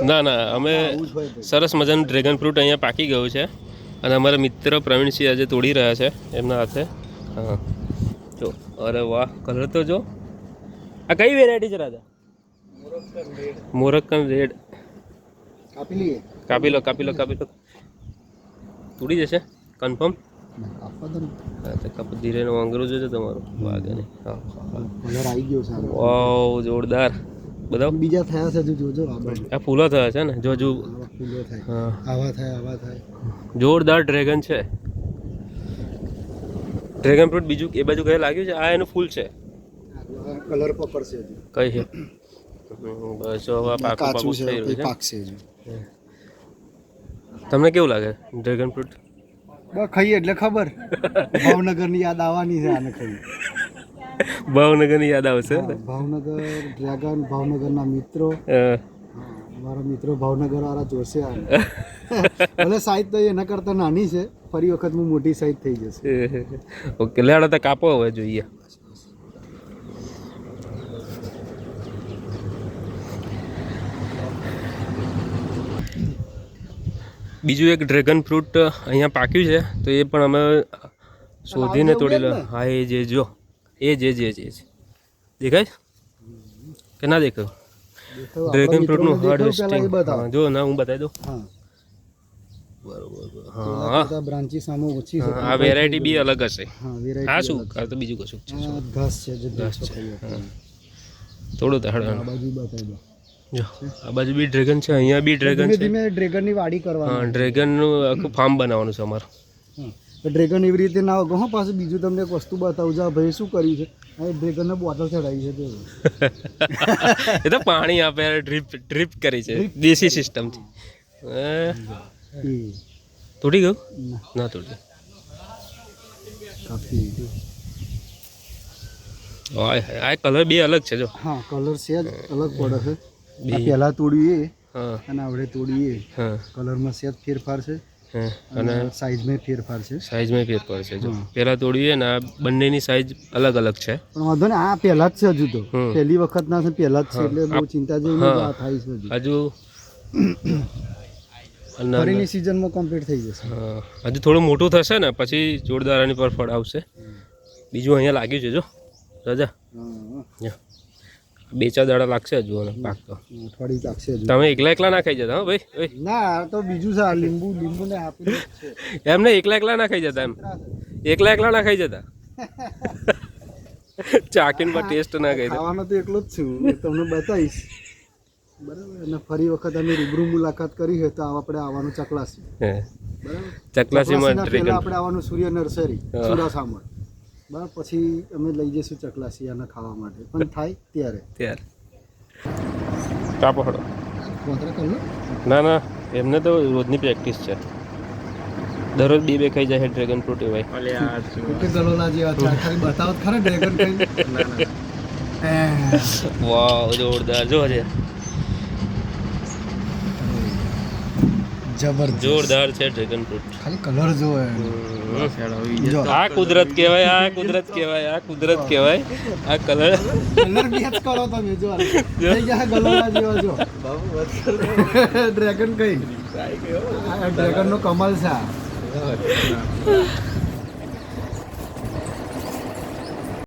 ના ના અમે સરસ મજાનું ડ્રેગન ફ્રૂટ અહીંયા પાકી ગયું છે અને અમારા મિત્ર પ્રવીણસિંહ આજે તોડી રહ્યા છે એમના હાથે. હા જો, અરે વાહ, કલર તો જો. આ કઈ વેરાયટી છે રાજા? મોરક્કન રેડ. કાપી લો. તૂટી જશે કન્ફર્મ. ધીરે અંગ્રેજો છે તમારું વાગે નહીં. હા કલર આવી ગયો છે. વાવ, જોરદાર. બધા બીજા થયા છે, જોજો. આ ફૂલો થયા છે ને, જોજો. ફૂલો થાય, આવા થાય. જોરદાર ડ્રેગન છે. ડ્રેગન ફ્રૂટ બીજું એ બાજુ કઈ લાગ્યું છે? આ એનું ફૂલ છે. કલર પકડશે. કઈ છે? બસ હવે પાકું થઈ રહ્યું છે. પાકશે. તમને કેવું લાગે ડ્રેગન ફ્રૂટ? ખાઈએ એટલે ખબર. ભાવનગરની યાદ આવવાની છે આને ખાઈ. ભાવનગરની યાદ આવશે. ભાવનગર ડ્રેગન, ભાવનગરના મિત્રો. મારા મિત્રો ભાવનગર વાળા જોશે આને. ભલે સાઈઝ તો એના કરતા નાની છે, ફરી વખત હું મોટી સાઈઝ થઈ જશે. ઓકે, લેડો તો કાપો હવે જોઈએ. બીજું એક ડ્રેગન ફ્રૂટ અહીંયા પાક્યું છે, તો એ પણ અમે શોધીને તોડી લો. હા, એ જે જો, એ જે દેખાય કે ના દેખાય? ડ્રેગન ફ્રૂટનું હાર્વેસ્ટિંગ. જો ના, હું બતાવી દઉં. બરોબર. હા, બ્રાન્ચી સામે ઓછી છે. આ વેરાયટી બી અલગ હશે. હા, શું આ તો બીજું કશું છે. ઘાસ છે. થોડું આ બાજુ બતાવી દો. જો, આ બાજુ બી ડ્રેગન છે, અહીંયા બી ડ્રેગન છે. ધીમે ડ્રેગનની વાડી કરવાની. હા, ડ્રેગનનું આખું ફાર્મ બનાવવાનું છે અમારું. ડ્રેગન એવી રીતે ના હોય. પાછું બીજું તમને એક વસ્તુ બતાવું છું. ભાઈ શું કર્યું છે? આ ડ્રેગનને બોટલ ચડાવી છે. એ તો પાણી આપે, ડ્રીપ કરી છે દેશી સિસ્ટમથી. તૂટી ગયું? ના તૂટ્યું. આ કલર બે અલગ છે જો. હા, કલર છે અલગ પડે છે. પહેલા તોડ્યું અને આપણે તોડીએ, કલરમાં સેજ ફેરફાર છે અને સાઈઝમાં ફેરફાર છે. જો પહેલા તોડીએ ને આ બંનેની સાઈઝ અલગ અલગ છે. પણ વાંધો ને, આ પહેલા જ છે. હજુ તો પહેલી વખત ના છે, પહેલા જ છે, એટલે બહુ ચિંતા જેવી થાય છે. હજુ ફરીની સિઝનમાં કમ્પ્લીટ થઈ જશે. હજુ થોડું મોટું થશે ને પછી જોરદાર આની પર ફળ આવશે. બીજું અહીંયા લાગ્યું છે જો રાજા, 2-4 દાડા લાગશે હજુ પાકતો. અઠવાડિયું લાગશે. તમે એકલા ના ખાઈ જતા? હા ભાઈ. ના, તો બીજું છે. લીંબુ ને આપી એમને એકલા ના ખાઈ જતા. એમ એકલા ના ખાઈ જતા. ચાકીને પર ટેસ્ટ ના કરી. ખાવાનો તો એકલો જ છું, તમને બતાવીશ. બરાબર. અને ફરી વખત અમે રૂબરૂ મુલાકાત કરી હોય તો આપણે આવવાનું ચકલાસી. બરાબર. ચકલાસીમાં આપણે આવવાનું સૂર્ય નર્સરી સુરાસામાં. બરાબર. પછી અમે લઈ જઈશું ચકલાસી આને ખાવા માટે. પણ થાય ત્યારે કાપો હડો. ના, એમને તો રોજની પ્રેક્ટિસ છે. દરરોજ 2 ખાઈ જાય ડ્રેગન ફ્રૂટ. એવાય ગલોલા જેવા ખાલી બતાવો ખરા ડ્રેગન ખાઈ. વાવ, જોરદાર. જો છે, જબરદસ્ત જોરદાર છે ડ્રેગન ફ્રૂટ. ખાલી કલર જોવે. આ કુદરત કહેવાય. આ કુદરત કહેવાય. આ કલર મેચ કરો તમે. જો થઈ ગયા ગલોલા જેવા. જો ડ્રેગન કઈ, ડ્રેગન નો કમાલ છે.